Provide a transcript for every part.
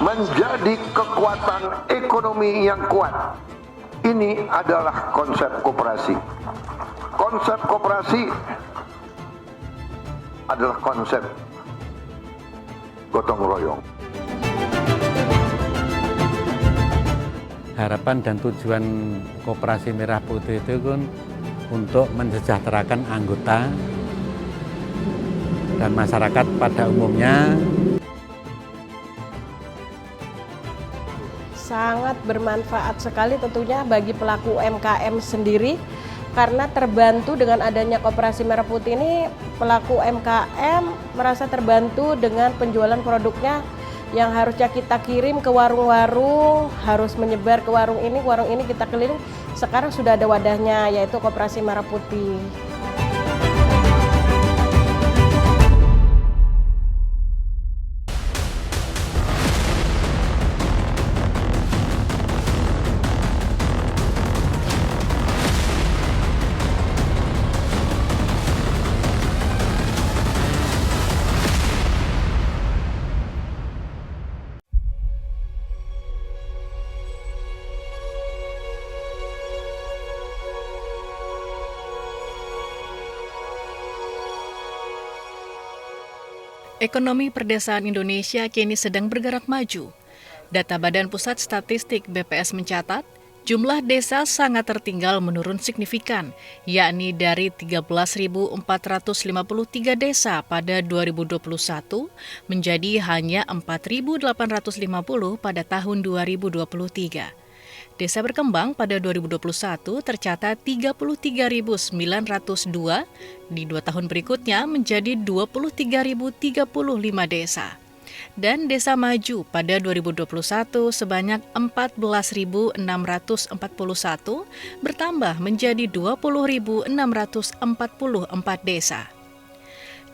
menjadi kekuatan ekonomi yang kuat. Ini adalah konsep koperasi. Konsep koperasi adalah konsep gotong royong. Harapan dan tujuan Koperasi Merah Putih itu kan untuk mensejahterakan anggota dan masyarakat pada umumnya. Sangat bermanfaat sekali tentunya bagi pelaku UMKM sendiri, karena terbantu dengan adanya Koperasi Merah Putih ini, pelaku UMKM merasa terbantu dengan penjualan produknya yang harusnya kita kirim ke warung-warung, harus menyebar ke warung ini kita keliling. Sekarang sudah ada wadahnya, yaitu Koperasi Merah Putih. Ekonomi perdesaan Indonesia kini sedang bergerak maju. Data Badan Pusat Statistik BPS mencatat, jumlah desa sangat tertinggal menurun signifikan, yakni dari 13.453 desa pada 2021 menjadi hanya 4.850 pada tahun 2023. Desa berkembang pada 2021 tercatat 33.902, di 2 tahun berikutnya menjadi 23.035 desa. Dan desa maju pada 2021 sebanyak 14.641 bertambah menjadi 20.644 desa.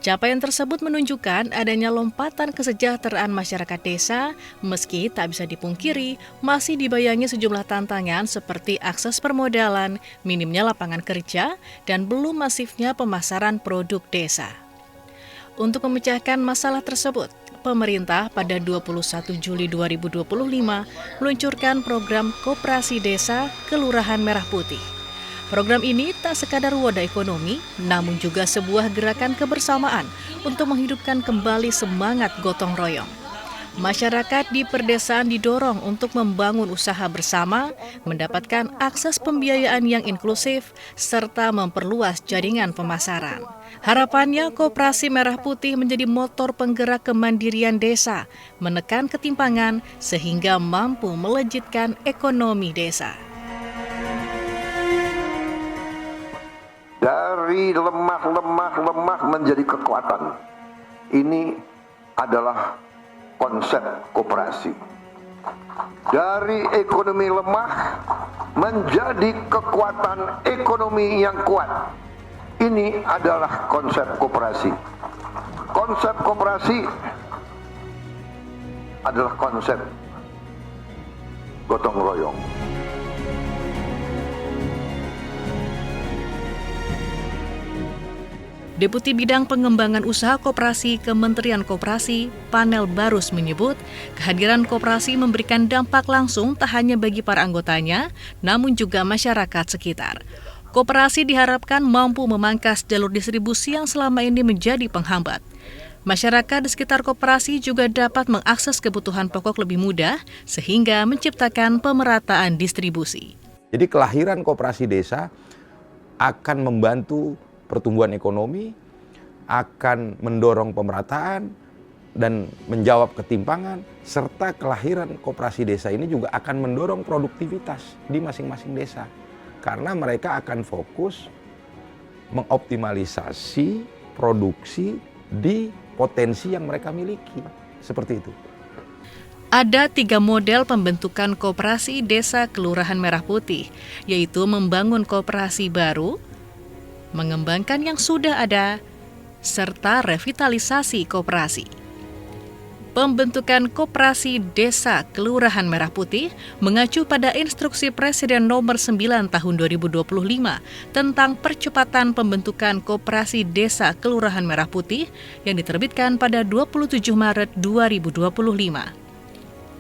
Capaian tersebut menunjukkan adanya lompatan kesejahteraan masyarakat desa, meski tak bisa dipungkiri masih dibayangi sejumlah tantangan seperti akses permodalan, minimnya lapangan kerja, dan belum masifnya pemasaran produk desa. Untuk memecahkan masalah tersebut, pemerintah pada 21 Juli 2025 meluncurkan program Koperasi Desa Kelurahan Merah Putih. Program ini tak sekadar wadah ekonomi, namun juga sebuah gerakan kebersamaan untuk menghidupkan kembali semangat gotong royong. Masyarakat di perdesaan didorong untuk membangun usaha bersama, mendapatkan akses pembiayaan yang inklusif, serta memperluas jaringan pemasaran. Harapannya, Koperasi Merah Putih menjadi motor penggerak kemandirian desa, menekan ketimpangan, sehingga mampu melejitkan ekonomi desa. Dari lemah menjadi kekuatan. Ini adalah konsep koperasi. Dari ekonomi lemah menjadi kekuatan ekonomi yang kuat. Ini adalah konsep koperasi. Konsep koperasi adalah konsep gotong royong. Deputi Bidang Pengembangan Usaha Koperasi Kementerian Koperasi, Panel Barus menyebut, kehadiran koperasi memberikan dampak langsung tak hanya bagi para anggotanya, namun juga masyarakat sekitar. Koperasi diharapkan mampu memangkas jalur distribusi yang selama ini menjadi penghambat. Masyarakat di sekitar koperasi juga dapat mengakses kebutuhan pokok lebih mudah, sehingga menciptakan pemerataan distribusi. Jadi kelahiran koperasi desa akan membantu pertumbuhan ekonomi, akan mendorong pemerataan dan menjawab ketimpangan, serta kelahiran koperasi desa ini juga akan mendorong produktivitas di masing-masing desa. Karena mereka akan fokus mengoptimalisasi produksi di potensi yang mereka miliki. Seperti itu. Ada 3 model pembentukan koperasi desa Kelurahan Merah Putih, yaitu membangun koperasi baru, mengembangkan yang sudah ada, serta revitalisasi koperasi. pembentukan Koperasi Desa Kelurahan Merah Putih mengacu pada Instruksi Presiden Nomor 9 Tahun 2025 tentang percepatan pembentukan Koperasi Desa Kelurahan Merah Putih yang diterbitkan pada 27 Maret 2025.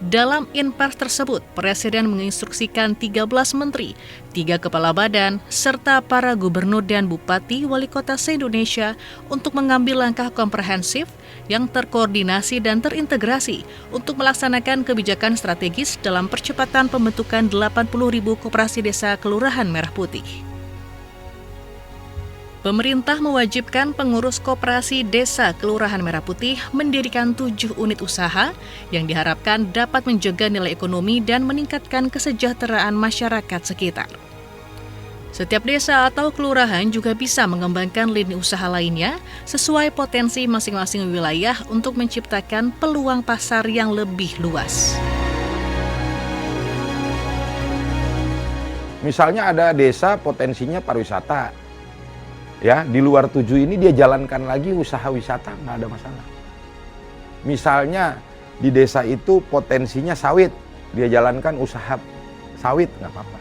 Dalam Inpres tersebut, Presiden menginstruksikan 13 menteri, 3 kepala badan, serta para gubernur dan bupati wali kota se-Indonesia untuk mengambil langkah komprehensif yang terkoordinasi dan terintegrasi untuk melaksanakan kebijakan strategis dalam percepatan pembentukan 80.000 koperasi desa Kelurahan Merah Putih. Pemerintah mewajibkan pengurus Koperasi Desa Kelurahan Merah Putih mendirikan 7 unit usaha yang diharapkan dapat menjaga nilai ekonomi dan meningkatkan kesejahteraan masyarakat sekitar. Setiap desa atau kelurahan juga bisa mengembangkan lini usaha lainnya sesuai potensi masing-masing wilayah untuk menciptakan peluang pasar yang lebih luas. Misalnya ada desa potensinya pariwisata. Ya, di luar 7 ini dia jalankan lagi usaha wisata, nggak ada masalah. Misalnya di desa itu potensinya sawit, dia jalankan usaha sawit, nggak apa-apa.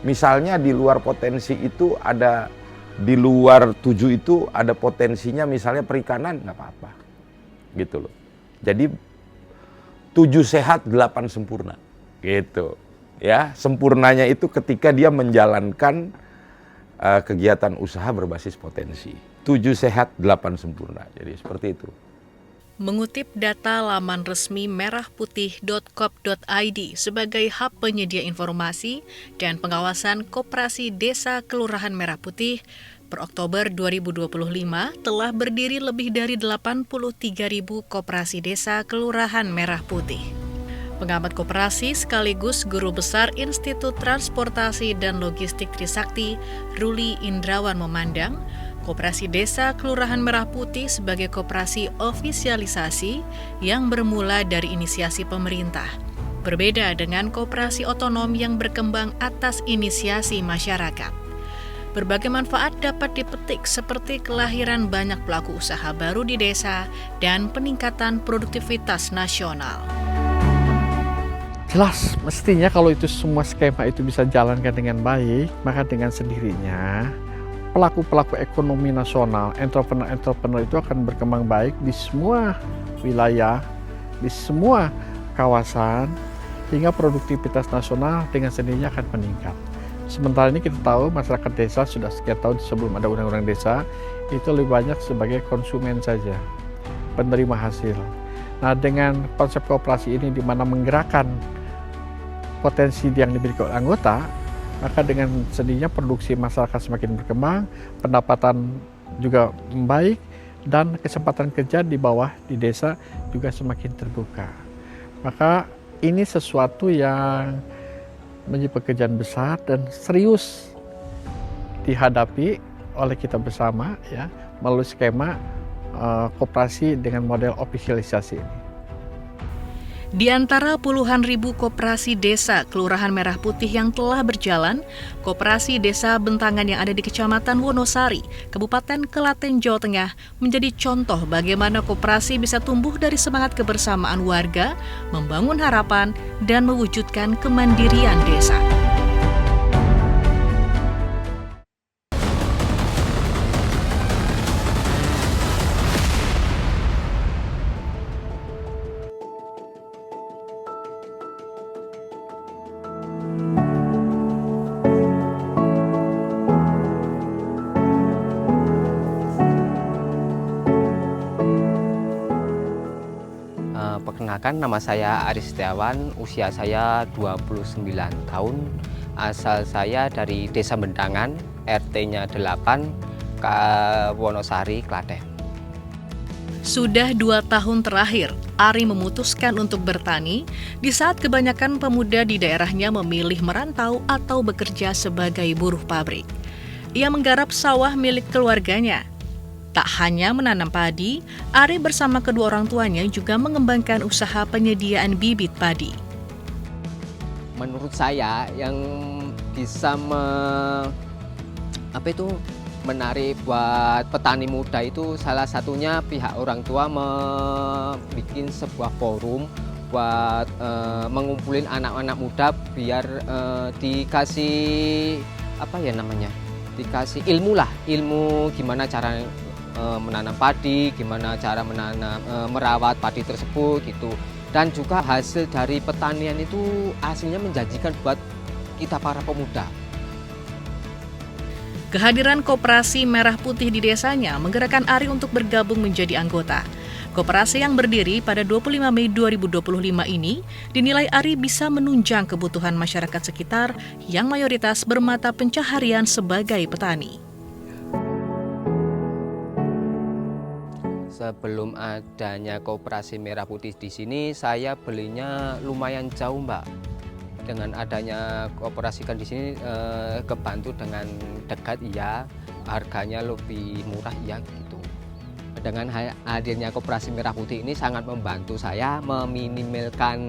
Misalnya di luar potensi itu ada, di luar 7 itu ada potensinya misalnya perikanan, nggak apa-apa. Gitu loh. Jadi 7 sehat, 8 sempurna. Gitu. Ya, sempurnanya itu ketika dia menjalankan kegiatan usaha berbasis potensi. 7 sehat, 8 sempurna. Jadi seperti itu. Mengutip data laman resmi merahputih.gov.id sebagai hub penyedia informasi dan pengawasan Koperasi Desa Kelurahan Merah Putih, per Oktober 2025 telah berdiri lebih dari 83.000 koperasi desa Kelurahan Merah Putih. Pengamat koperasi sekaligus guru besar Institut Transportasi dan Logistik Trisakti, Ruli Indrawan memandang Koperasi Desa Kelurahan Merah Putih sebagai koperasi ofisialisasi yang bermula dari inisiasi pemerintah. Berbeda dengan koperasi otonom yang berkembang atas inisiasi masyarakat. Berbagai manfaat dapat dipetik seperti kelahiran banyak pelaku usaha baru di desa dan peningkatan produktivitas nasional. Jelas, mestinya kalau itu semua skema itu bisa jalankan dengan baik, maka dengan sendirinya pelaku-pelaku ekonomi nasional, entrepreneur-entrepreneur itu akan berkembang baik di semua wilayah, di semua kawasan, hingga produktivitas nasional dengan sendirinya akan meningkat. Sementara ini kita tahu masyarakat desa sudah sekian tahun sebelum ada undang-undang desa, itu lebih banyak sebagai konsumen saja, penerima hasil. Nah, dengan konsep koperasi ini di mana menggerakkan potensi yang dimiliki oleh anggota, maka dengan sendirinya produksi masyarakat semakin berkembang, pendapatan juga membaik, dan kesempatan kerja di bawah di desa juga semakin terbuka. Maka ini sesuatu yang menjadi pekerjaan besar dan serius dihadapi oleh kita bersama, ya, melalui skema koperasi dengan model ofisialisasi ini. Di antara puluhan ribu koperasi desa Kelurahan Merah Putih yang telah berjalan, Koperasi Desa Bentangan yang ada di Kecamatan Wonosari, Kabupaten Klaten, Jawa Tengah, menjadi contoh bagaimana koperasi bisa tumbuh dari semangat kebersamaan warga, membangun harapan, dan mewujudkan kemandirian desa. Perkenalkan, nama saya Aris Setiawan, usia saya 29 tahun, asal saya dari Desa Bentangan, RT-nya 8, Wonosari, Klaten. Sudah 2 tahun terakhir, Ari memutuskan untuk bertani di saat kebanyakan pemuda di daerahnya memilih merantau atau bekerja sebagai buruh pabrik. Ia menggarap sawah milik keluarganya. Tak hanya menanam padi, Ari bersama kedua orang tuanya juga mengembangkan usaha penyediaan bibit padi. Menurut saya yang bisa menarik buat petani muda itu salah satunya pihak orang tua membuat sebuah forum buat mengumpulin anak-anak muda biar dikasih apa ya namanya, dikasih ilmu lah, ilmu gimana cara menanam padi, gimana cara merawat padi tersebut gitu. Dan juga hasil dari pertanian itu hasilnya menjanjikan buat kita para pemuda. Kehadiran Koperasi Merah Putih di desanya menggerakkan Ari untuk bergabung menjadi anggota. Koperasi yang berdiri pada 25 Mei 2025 ini dinilai Ari bisa menunjang kebutuhan masyarakat sekitar yang mayoritas bermata pencaharian sebagai petani. Sebelum adanya Koperasi Merah Putih di sini, saya belinya lumayan jauh, Mbak. Dengan adanya koperasi kan di sini kebantu dengan dekat, ya, harganya lebih murah, ya gitu. Dengan hadirnya Koperasi Merah Putih ini sangat membantu saya meminimalkan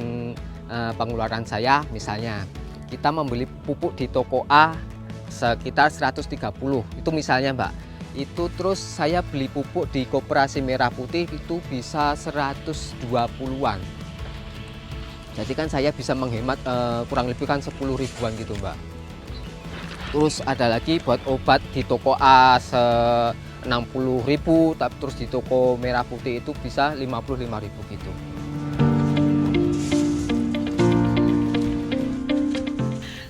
pengeluaran saya. Misalnya kita membeli pupuk di toko A sekitar 130, itu misalnya, Mbak. Itu terus saya beli pupuk di Koperasi Merah Putih itu bisa 120-an. Jadi kan saya bisa menghemat kurang lebih kan 10 ribuan gitu, Mbak. Terus ada lagi buat obat di toko A 60.000, tapi terus di toko Merah Putih itu bisa 55.000 gitu.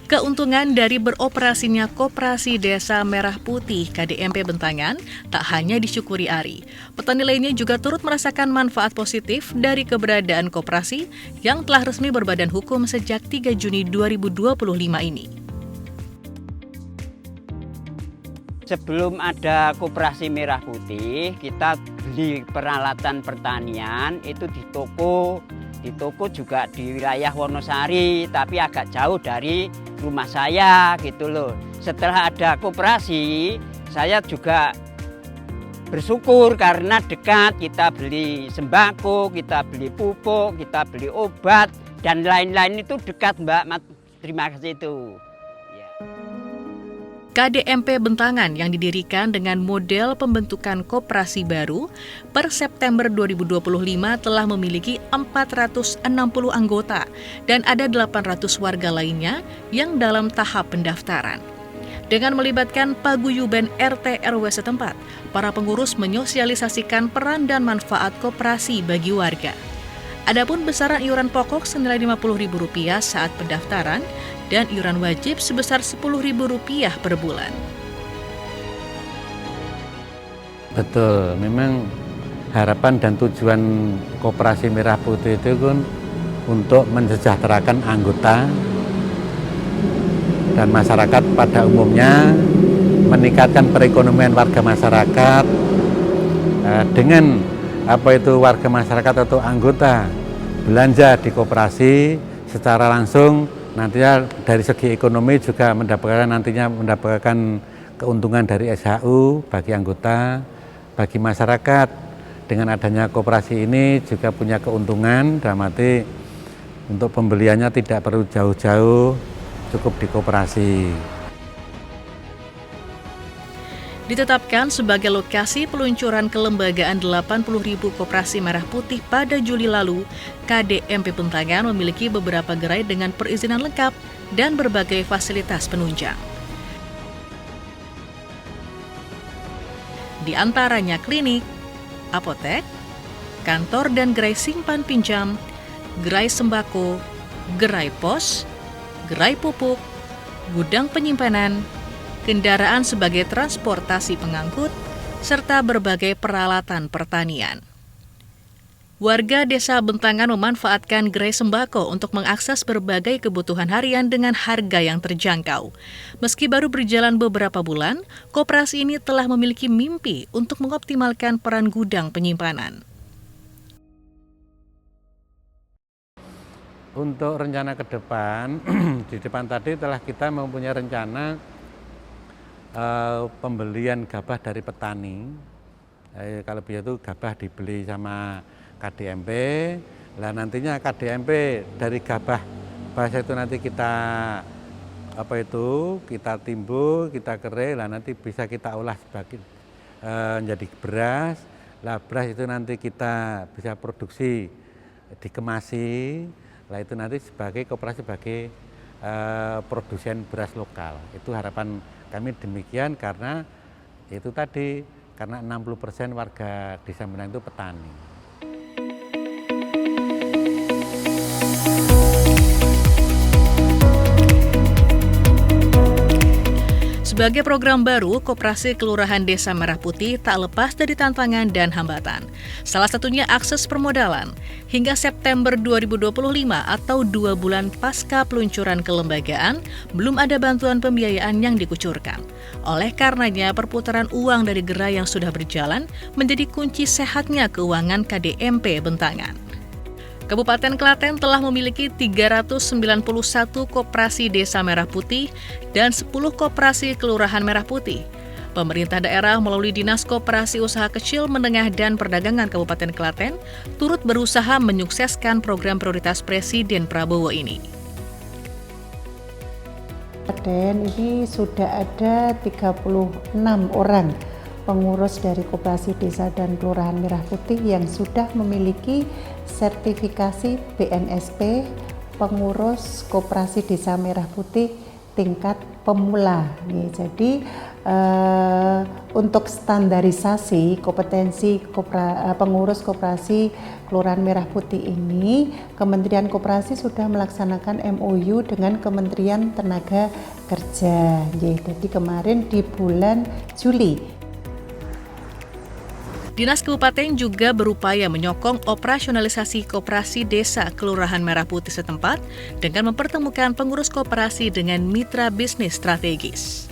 Keuntungan dari beroperasinya Koperasi Desa Merah Putih KDMP Bentangan tak hanya disyukuri Ari. Petani lainnya juga turut merasakan manfaat positif dari keberadaan koperasi yang telah resmi berbadan hukum sejak 3 Juni 2025 ini. Sebelum ada Koperasi Merah Putih, kita beli peralatan pertanian itu di toko juga di wilayah Wonosari, tapi agak jauh dari rumah saya gitu loh. Setelah ada koperasi, saya juga bersyukur karena dekat, kita beli sembako, kita beli pupuk, kita beli obat, dan lain-lain itu dekat, Mbak. Terima kasih itu. KDMP Bentangan yang didirikan dengan model pembentukan koperasi baru per September 2025 telah memiliki 460 anggota dan ada 800 warga lainnya yang dalam tahap pendaftaran. Dengan melibatkan paguyuban RT RW setempat, para pengurus menyosialisasikan peran dan manfaat koperasi bagi warga. Adapun besaran iuran pokok senilai Rp50.000 saat pendaftaran dan iuran wajib sebesar Rp10.000 per bulan. Betul, memang harapan dan tujuan Koperasi Merah Putih itu kan untuk mensejahterakan anggota dan masyarakat pada umumnya, meningkatkan perekonomian warga masyarakat dengan warga masyarakat atau anggota belanja di koperasi secara langsung. Nantinya dari segi ekonomi juga mendapatkan keuntungan dari SHU bagi anggota, bagi masyarakat. Dengan adanya koperasi ini juga punya keuntungan, dalam arti untuk pembeliannya tidak perlu jauh-jauh, cukup di koperasi. Ditetapkan sebagai lokasi peluncuran kelembagaan 80.000 Koperasi Merah Putih pada Juli lalu, KDMP Bentangan memiliki beberapa gerai dengan perizinan lengkap dan berbagai fasilitas penunjang. Di antaranya klinik, apotek, kantor dan gerai simpan pinjam, gerai sembako, gerai pos, gerai pupuk, gudang penyimpanan, kendaraan sebagai transportasi pengangkut, serta berbagai peralatan pertanian. Warga Desa Bentangan memanfaatkan gerai sembako untuk mengakses berbagai kebutuhan harian dengan harga yang terjangkau. Meski baru berjalan beberapa bulan, koperasi ini telah memiliki mimpi untuk mengoptimalkan peran gudang penyimpanan. Untuk rencana ke depan, di depan tadi telah kita mempunyai rencana pembelian gabah dari petani. Kalau biasa itu gabah dibeli sama KDMP, lah nantinya KDMP dari gabah itu nanti kita kita timbul, kita kering, lah nanti bisa kita olah sebagai menjadi beras. Lah beras itu nanti kita bisa produksi, dikemasi, lah itu nanti sebagai koperasi sebagai produsen beras lokal. Itu harapan kami demikian karena itu tadi karena 60% warga Desa Menang itu petani. Sebagai program baru, Koperasi Kelurahan Desa Merah Putih tak lepas dari tantangan dan hambatan. Salah satunya akses permodalan. Hingga September 2025 atau 2 bulan pasca peluncuran kelembagaan, belum ada bantuan pembiayaan yang dikucurkan. Oleh karenanya, perputaran uang dari gerai yang sudah berjalan menjadi kunci sehatnya keuangan KDMP Bentangan. Kabupaten Klaten telah memiliki 391 koperasi Desa Merah Putih dan 10 koperasi Kelurahan Merah Putih. Pemerintah daerah melalui Dinas Koperasi Usaha Kecil, Menengah, dan Perdagangan Kabupaten Klaten turut berusaha menyukseskan program prioritas Presiden Prabowo ini. Klaten ini sudah ada 36 orang pengurus dari Koperasi Desa dan Kelurahan Merah Putih yang sudah memiliki sertifikasi BNSP pengurus Koperasi Desa Merah Putih tingkat pemula. Jadi untuk standarisasi kompetensi pengurus Koperasi Kelurahan Merah Putih ini, Kementerian Koperasi sudah melaksanakan MOU dengan Kementerian Tenaga Kerja. Jadi kemarin di bulan Juli. Dinas Kabupaten juga berupaya menyokong operasionalisasi koperasi desa Kelurahan Merah Putih setempat dengan mempertemukan pengurus koperasi dengan mitra bisnis strategis.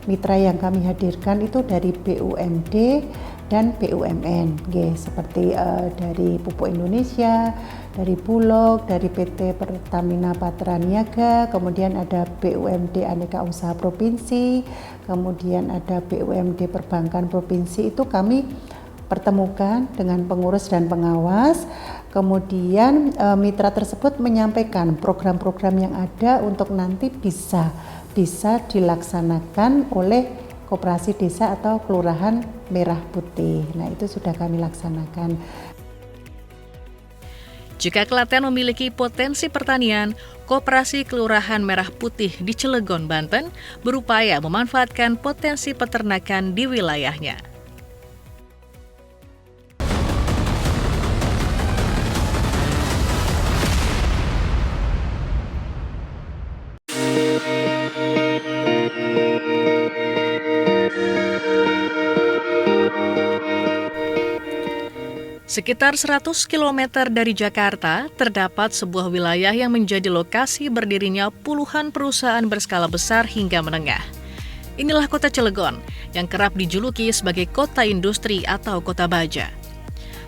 Mitra yang kami hadirkan itu dari BUMD dan BUMN, seperti dari Pupuk Indonesia, dari Bulog, dari PT Pertamina Patraniaga, kemudian ada BUMD Aneka Usaha Provinsi, kemudian ada BUMD Perbankan Provinsi. Itu kami pertemukan dengan pengurus dan pengawas. Kemudian mitra tersebut menyampaikan program-program yang ada untuk nanti bisa dilaksanakan oleh Koperasi Desa atau Kelurahan Merah Putih. Nah, itu sudah kami laksanakan. Jika Klaten memiliki potensi pertanian, Koperasi Kelurahan Merah Putih di Cilegon, Banten berupaya memanfaatkan potensi peternakan di wilayahnya. Sekitar 100 km dari Jakarta, terdapat sebuah wilayah yang menjadi lokasi berdirinya puluhan perusahaan berskala besar hingga menengah. Inilah kota Cilegon, yang kerap dijuluki sebagai kota industri atau kota baja.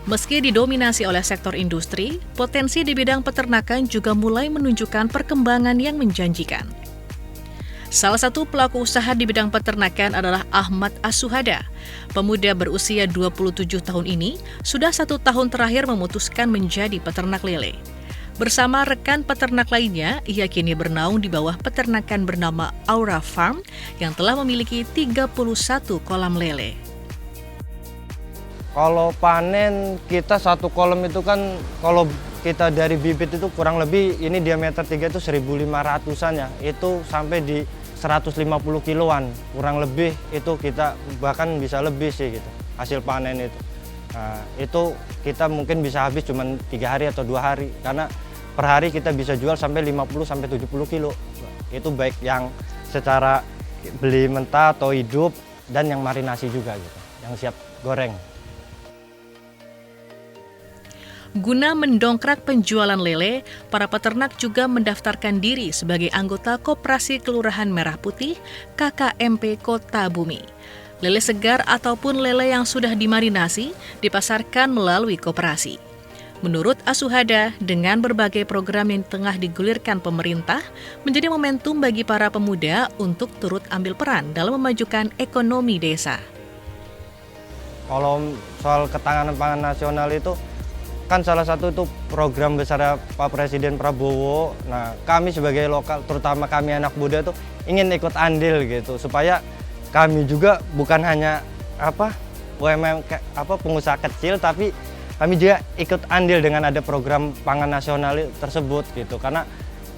Meski didominasi oleh sektor industri, potensi di bidang peternakan juga mulai menunjukkan perkembangan yang menjanjikan. Salah satu pelaku usaha di bidang peternakan adalah Ahmad Asuhada. Pemuda berusia 27 tahun ini sudah 1 tahun terakhir memutuskan menjadi peternak lele. Bersama rekan peternak lainnya, ia kini bernaung di bawah peternakan bernama Aura Farm yang telah memiliki 31 kolam lele. Kalau panen kita satu kolam itu kan, kalau kita dari bibit itu kurang lebih ini diameter 3 itu 1.500-an ya, itu sampai di 150 kiloan, kurang lebih itu kita bahkan bisa lebih sih gitu hasil panen itu. Nah, itu kita mungkin bisa habis cuma 3 hari atau 2 hari, karena per hari kita bisa jual sampai 50-70 kilo. Itu baik yang secara beli mentah atau hidup dan yang marinasi juga gitu, yang siap goreng. Guna mendongkrak penjualan lele, para peternak juga mendaftarkan diri sebagai anggota Koperasi Kelurahan Merah Putih KKMP Kota Bumi. Lele segar ataupun lele yang sudah dimarinasi dipasarkan melalui koperasi. Menurut Asuhada, dengan berbagai program yang tengah digulirkan pemerintah, menjadi momentum bagi para pemuda untuk turut ambil peran dalam memajukan ekonomi desa. Kalau soal ketahanan pangan nasional itu kan salah satu itu program besar Pak Presiden Prabowo. Nah, kami sebagai lokal, terutama kami anak muda tuh ingin ikut andil gitu, supaya kami juga bukan hanya UMKM pengusaha kecil, tapi kami juga ikut andil dengan ada program pangan nasional tersebut gitu. Karena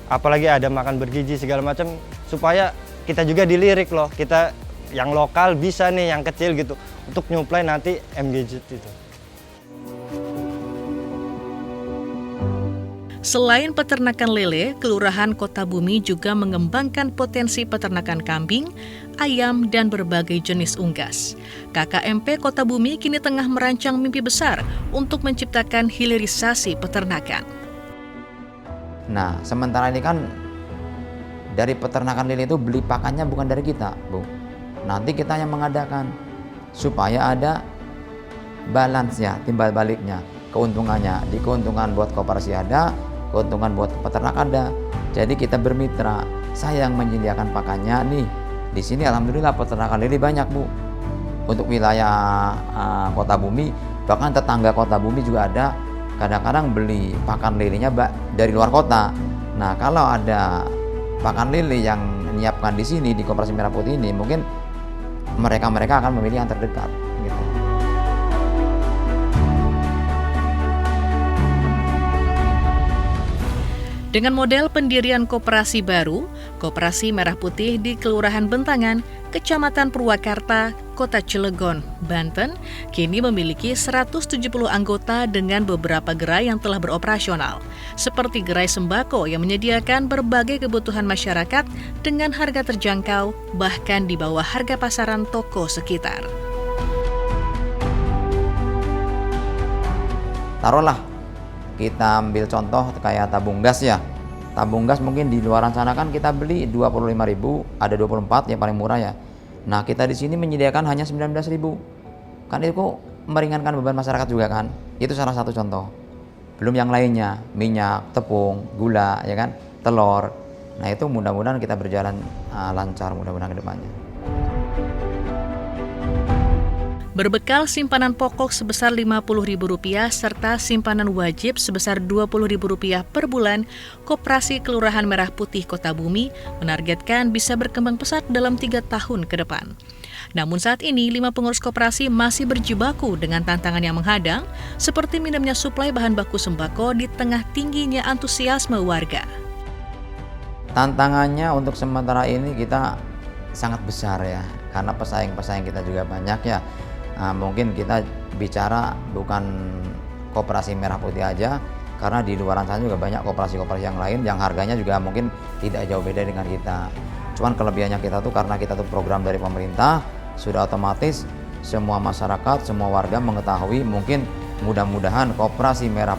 apalagi ada makan bergizi segala macam, supaya kita juga dilirik loh, kita yang lokal bisa nih, yang kecil gitu, untuk nyuplai nanti MGZ itu. Selain peternakan lele, Kelurahan Kota Bumi juga mengembangkan potensi peternakan kambing, ayam, dan berbagai jenis unggas. KKMP Kota Bumi kini tengah merancang mimpi besar untuk menciptakan hilirisasi peternakan. Nah, sementara ini kan dari peternakan lele itu beli pakannya bukan dari kita, Bu. Nanti kita yang mengadakan supaya ada balance ya, timbal baliknya, keuntungannya. Di keuntungan buat koperasi ada, keuntungan buat peternak ada. Jadi kita bermitra. Saya yang menyediakan pakannya nih. Di sini alhamdulillah peternakan lele banyak, Bu. Untuk wilayah Kota Bumi, bahkan tetangga Kota Bumi juga ada. Kadang-kadang beli pakan lelenya dari luar kota. Nah, kalau ada pakan lele yang menyiapkan di sini di Koperasi Merah Putih ini, mungkin mereka akan memilih yang terdekat. Gitu. Dengan model pendirian koperasi baru, Koperasi Merah Putih di Kelurahan Bentangan, Kecamatan Purwakarta, Kota Cilegon, Banten, kini memiliki 170 anggota dengan beberapa gerai yang telah beroperasional, seperti gerai sembako yang menyediakan berbagai kebutuhan masyarakat dengan harga terjangkau, bahkan di bawah harga pasaran toko sekitar. Taruhlah kita ambil contoh kayak tabung gas ya. Tabung gas mungkin di luaran sana kan kita beli 25.000, ada 24 yang paling murah ya. Nah, kita di sini menyediakan hanya 19.000. Kan itu meringankan beban masyarakat juga kan. Itu salah satu contoh. Belum yang lainnya, minyak, tepung, gula, ya kan, telur. Nah, itu mudah-mudahan kita berjalan lancar mudah-mudahan ke depannya. Berbekal simpanan pokok sebesar Rp50.000 serta simpanan wajib sebesar Rp20.000 per bulan, Koperasi Kelurahan Merah Putih Kota Bumi menargetkan bisa berkembang pesat dalam 3 tahun ke depan. Namun saat ini, 5 pengurus koperasi masih berjibaku dengan tantangan yang menghadang, seperti minimnya suplai bahan baku sembako di tengah tingginya antusiasme warga. Tantangannya untuk sementara ini kita sangat besar ya, karena pesaing-pesaing kita juga banyak ya. Mungkin kita bicara bukan Koperasi Merah Putih aja, karena di luaran sana juga banyak koperasi-koperasi yang lain yang harganya juga mungkin tidak jauh beda dengan kita. Cuman kelebihannya kita tuh karena kita tuh program dari pemerintah, sudah otomatis semua masyarakat, semua warga mengetahui. Mungkin mudah-mudahan Koperasi Merah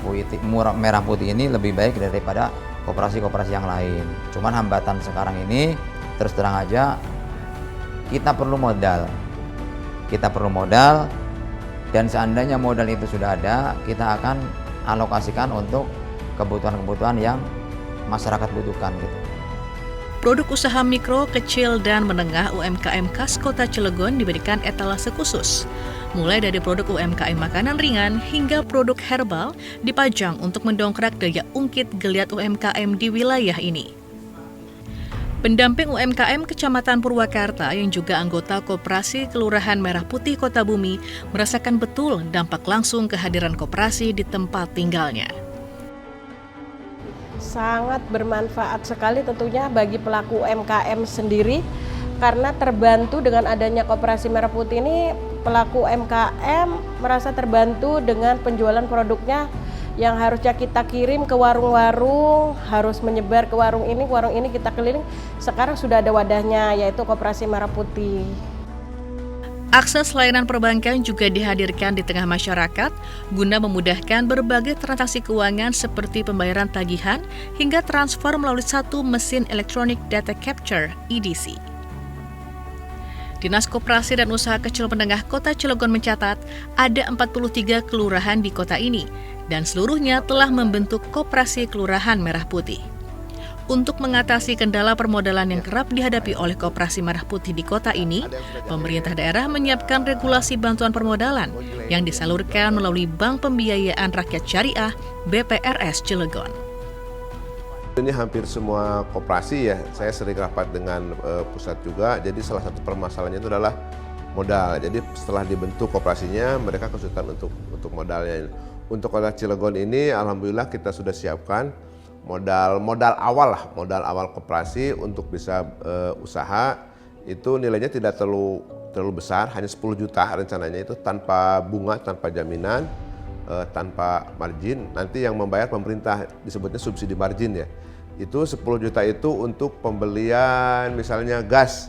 Putih ini lebih baik daripada koperasi-koperasi yang lain. Cuman hambatan sekarang ini terus terang aja, kita perlu modal. Dan seandainya modal itu sudah ada, kita akan alokasikan untuk kebutuhan-kebutuhan yang masyarakat butuhkan gitu. Produk usaha mikro, kecil, dan menengah UMKM khas Kota Cilegon diberikan etalase khusus. Mulai dari produk UMKM makanan ringan hingga produk herbal dipajang untuk mendongkrak daya ungkit geliat UMKM di wilayah ini. Pendamping UMKM Kecamatan Purwakarta yang juga anggota Koperasi Kelurahan Merah Putih Kota Bumi merasakan betul dampak langsung kehadiran koperasi di tempat tinggalnya. Sangat bermanfaat sekali tentunya bagi pelaku UMKM sendiri, karena terbantu dengan adanya Koperasi Merah Putih ini, pelaku UMKM merasa terbantu dengan penjualan produknya yang harusnya kita kirim ke warung-warung, harus menyebar ke warung ini kita keliling. Sekarang sudah ada wadahnya, yaitu Koperasi Merah Putih. Akses layanan perbankan juga dihadirkan di tengah masyarakat guna memudahkan berbagai transaksi keuangan seperti pembayaran tagihan hingga transfer melalui satu mesin Electronic Data Capture (EDC). Dinas Koperasi dan Usaha Kecil Menengah Kota Cilegon mencatat ada 43 kelurahan di kota ini dan seluruhnya telah membentuk Koperasi Kelurahan Merah Putih. Untuk mengatasi kendala permodalan yang kerap dihadapi oleh Koperasi Merah Putih di kota ini, pemerintah daerah menyiapkan regulasi bantuan permodalan yang disalurkan melalui Bank Pembiayaan Rakyat Syariah BPRS Cilegon. Ini hampir semua koperasi ya, saya sering rapat dengan pusat juga, jadi salah satu permasalahannya itu adalah modal. Jadi setelah dibentuk koperasinya, mereka kesulitan untuk modalnya. Untuk kota Cilegon ini, alhamdulillah kita sudah siapkan modal awal koperasi untuk bisa usaha. Itu nilainya tidak terlalu besar, hanya 10 juta rencananya, itu tanpa bunga, tanpa jaminan, tanpa margin. Nanti yang membayar pemerintah, disebutnya subsidi margin ya. Itu 10 juta itu untuk pembelian misalnya gas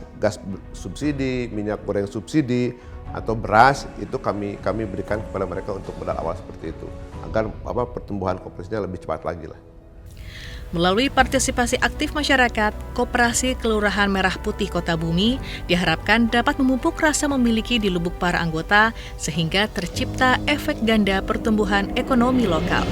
subsidi, minyak goreng subsidi, atau beras, itu kami berikan kepada mereka untuk modal awal seperti itu, agar pertumbuhan koperasinya lebih cepat lagi lah. Melalui partisipasi aktif masyarakat, Koperasi Kelurahan Merah Putih Kota Bumi diharapkan dapat memupuk rasa memiliki di lubuk para anggota sehingga tercipta efek ganda pertumbuhan ekonomi lokal.